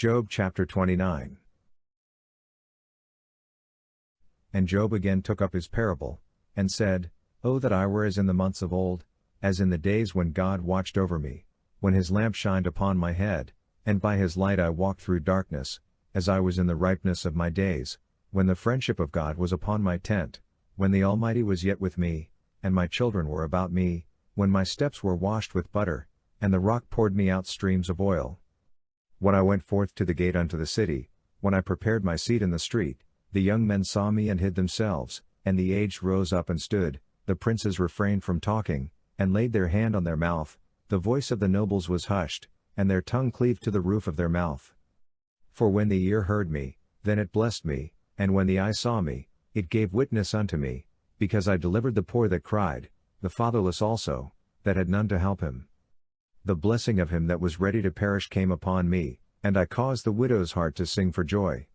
Job chapter 29. And Job again took up his parable, and said, Oh, that I were as in the months of old, as in the days when God watched over me, when his lamp shined upon my head, and by his light I walked through darkness, as I was in the ripeness of my days, when the friendship of God was upon my tent, when the Almighty was yet with me, and my children were about me, when my steps were washed with butter, and the rock poured me out streams of oil. When I went forth to the gate unto the city, when I prepared my seat in the street, the young men saw me and hid themselves, and the aged rose up and stood, the princes refrained from talking, and laid their hand on their mouth, the voice of the nobles was hushed, and their tongue cleaved to the roof of their mouth. For when the ear heard me, then it blessed me, and when the eye saw me, it gave witness unto me, because I delivered the poor that cried, the fatherless also, that had none to help him. The blessing of him that was ready to perish came upon me, and I caused the widow's heart to sing for joy.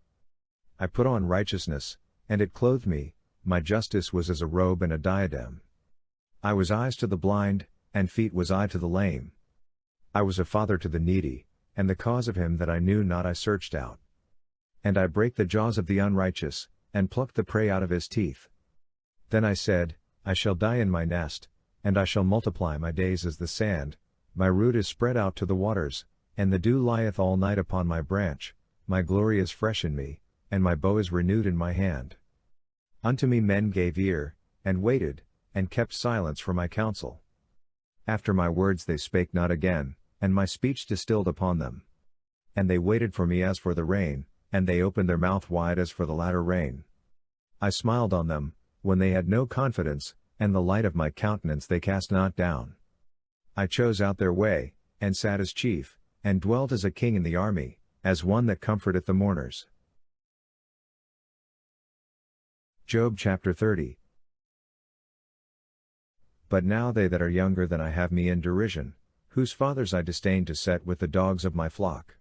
I put on righteousness, and it clothed me, my justice was as a robe and a diadem. I was eyes to the blind, and feet was I to the lame. I was a father to the needy, and the cause of him that I knew not I searched out. And I brake the jaws of the unrighteous, and plucked the prey out of his teeth. Then I said, I shall die in my nest, and I shall multiply my days as the sand, my root is spread out to the waters, and the dew lieth all night upon my branch, my glory is fresh in me, and my bow is renewed in my hand. Unto me men gave ear, and waited, and kept silence for my counsel. After my words they spake not again, and my speech distilled upon them. And they waited for me as for the rain, and they opened their mouth wide as for the latter rain. I smiled on them, when they had no confidence, and the light of my countenance they cast not down. I chose out their way, and sat as chief, and dwelt as a king in the army, as one that comforteth the mourners. Job chapter 30. But now they that are younger than I have me in derision, whose fathers I disdain to set with the dogs of my flock.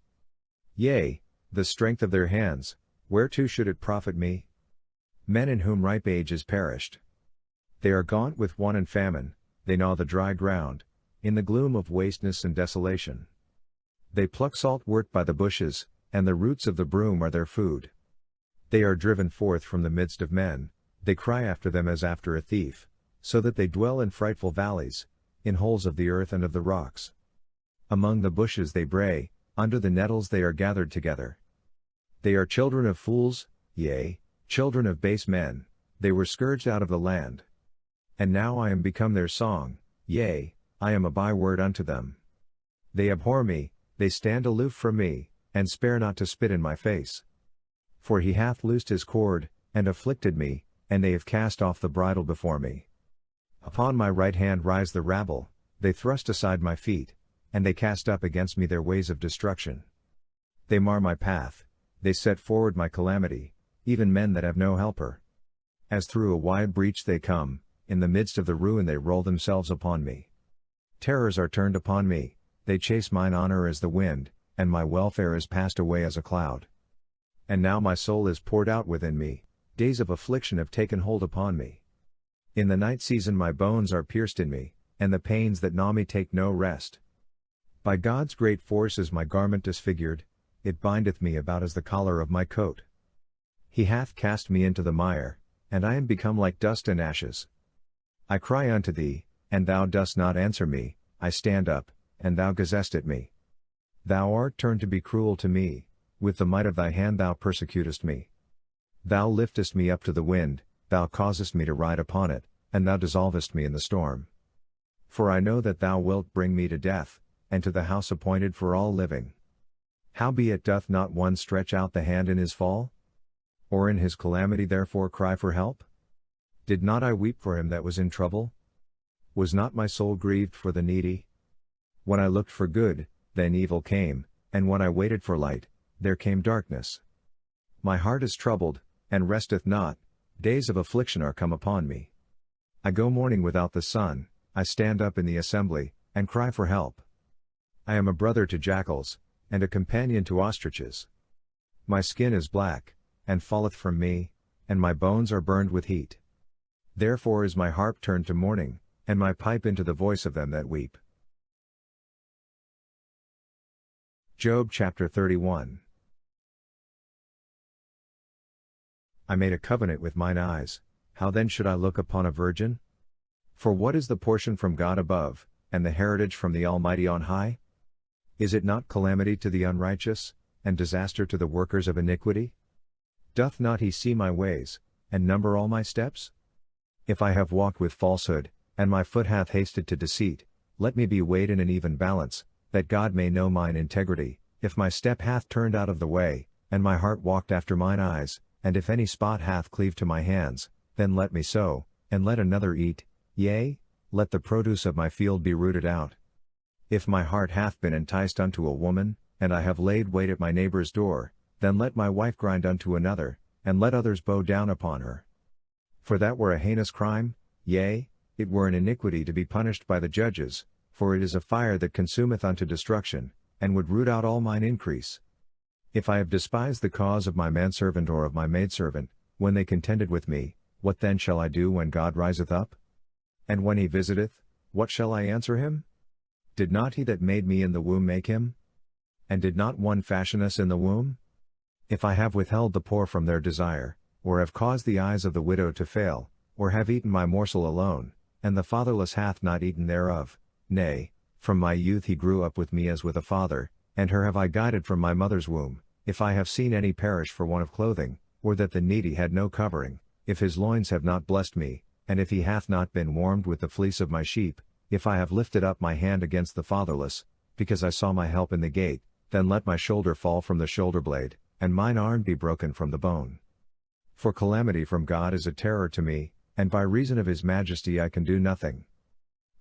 Yea, the strength of their hands, whereto should it profit me? Men in whom ripe age is perished. They are gaunt with want and famine, they gnaw the dry ground, in the gloom of wasteness and desolation. They pluck salt wort by the bushes, and the roots of the broom are their food. They are driven forth from the midst of men, they cry after them as after a thief, so that they dwell in frightful valleys, in holes of the earth and of the rocks. Among the bushes they bray, under the nettles they are gathered together. They are children of fools, yea, children of base men, they were scourged out of the land. And now I am become their song, yea, I am a byword unto them. They abhor me, they stand aloof from me, and spare not to spit in my face. For he hath loosed his cord, and afflicted me, and they have cast off the bridle before me. Upon my right hand rise the rabble, they thrust aside my feet, and they cast up against me their ways of destruction. They mar my path, they set forward my calamity, even men that have no helper. As through a wide breach they come, in the midst of the ruin they roll themselves upon me. Terrors are turned upon me, they chase mine honor as the wind, and my welfare is passed away as a cloud. And now my soul is poured out within me, days of affliction have taken hold upon me. In the night season my bones are pierced in me, and the pains that gnaw me take no rest. By God's great force is my garment disfigured, it bindeth me about as the collar of my coat. He hath cast me into the mire, and I am become like dust and ashes. I cry unto thee, and thou dost not answer me, I stand up, and thou gazest at me. Thou art turned to be cruel to me, with the might of thy hand thou persecutest me. Thou liftest me up to the wind, thou causest me to ride upon it, and thou dissolvest me in the storm. For I know that thou wilt bring me to death, and to the house appointed for all living. Howbeit doth not one stretch out the hand in his fall? Or in his calamity therefore cry for help? Did not I weep for him that was in trouble? Was not my soul grieved for the needy? When I looked for good, then evil came, and when I waited for light, there came darkness. My heart is troubled, and resteth not, days of affliction are come upon me. I go mourning without the sun, I stand up in the assembly, and cry for help. I am a brother to jackals, and a companion to ostriches. My skin is black, and falleth from me, and my bones are burned with heat. Therefore is my harp turned to mourning, and my pipe into the voice of them that weep. Job chapter 31. I made a covenant with mine eyes, how then should I look upon a virgin? For what is the portion from God above, and the heritage from the Almighty on high? Is it not calamity to the unrighteous, and disaster to the workers of iniquity? Doth not he see my ways, and number all my steps? If I have walked with falsehood, and my foot hath hasted to deceit, let me be weighed in an even balance, that God may know mine integrity, if my step hath turned out of the way, and my heart walked after mine eyes, and if any spot hath cleaved to my hands, then let me sow, and let another eat, yea, let the produce of my field be rooted out. If my heart hath been enticed unto a woman, and I have laid wait at my neighbor's door, then let my wife grind unto another, and let others bow down upon her. For that were a heinous crime, yea, it were an iniquity to be punished by the judges, for it is a fire that consumeth unto destruction, and would root out all mine increase. If I have despised the cause of my manservant or of my maidservant, when they contended with me, what then shall I do when God riseth up? And when he visiteth, what shall I answer him? Did not he that made me in the womb make him? And did not one fashion us in the womb? If I have withheld the poor from their desire, or have caused the eyes of the widow to fail, or have eaten my morsel alone, and the fatherless hath not eaten thereof, nay, from my youth he grew up with me as with a father, and her have I guided from my mother's womb, if I have seen any perish for want of clothing, or that the needy had no covering, if his loins have not blessed me, and if he hath not been warmed with the fleece of my sheep, if I have lifted up my hand against the fatherless, because I saw my help in the gate, then let my shoulder fall from the shoulder blade, and mine arm be broken from the bone. For calamity from God is a terror to me, and by reason of his majesty I can do nothing.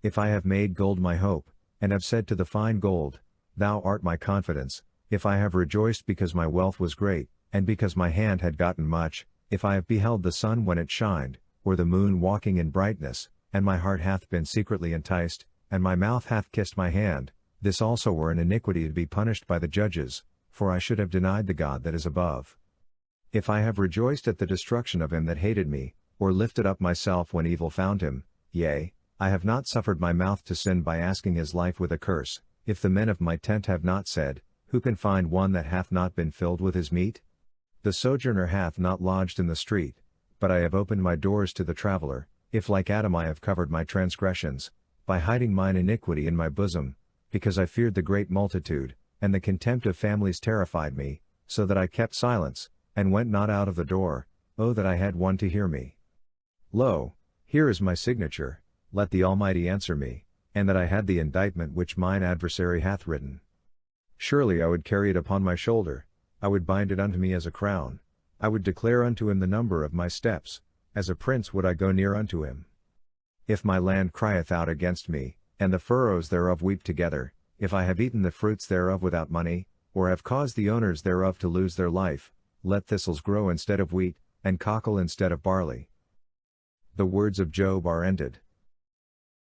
If I have made gold my hope, and have said to the fine gold, Thou art my confidence, if I have rejoiced because my wealth was great, and because my hand had gotten much, if I have beheld the sun when it shined, or the moon walking in brightness, and my heart hath been secretly enticed, and my mouth hath kissed my hand, this also were an iniquity to be punished by the judges, for I should have denied the God that is above. If I have rejoiced at the destruction of him that hated me, or lifted up myself when evil found him, yea, I have not suffered my mouth to sin by asking his life with a curse, if the men of my tent have not said, Who can find one that hath not been filled with his meat? The sojourner hath not lodged in the street, but I have opened my doors to the traveler, if like Adam I have covered my transgressions, by hiding mine iniquity in my bosom, because I feared the great multitude, and the contempt of families terrified me, so that I kept silence, and went not out of the door, oh that I had one to hear me. Lo, here is my signature, let the Almighty answer me, and that I had the indictment which mine adversary hath written. Surely I would carry it upon my shoulder, I would bind it unto me as a crown, I would declare unto him the number of my steps, as a prince would I go near unto him. If my land crieth out against me, and the furrows thereof weep together, if I have eaten the fruits thereof without money, or have caused the owners thereof to lose their life, let thistles grow instead of wheat, and cockle instead of barley. The words of Job are ended.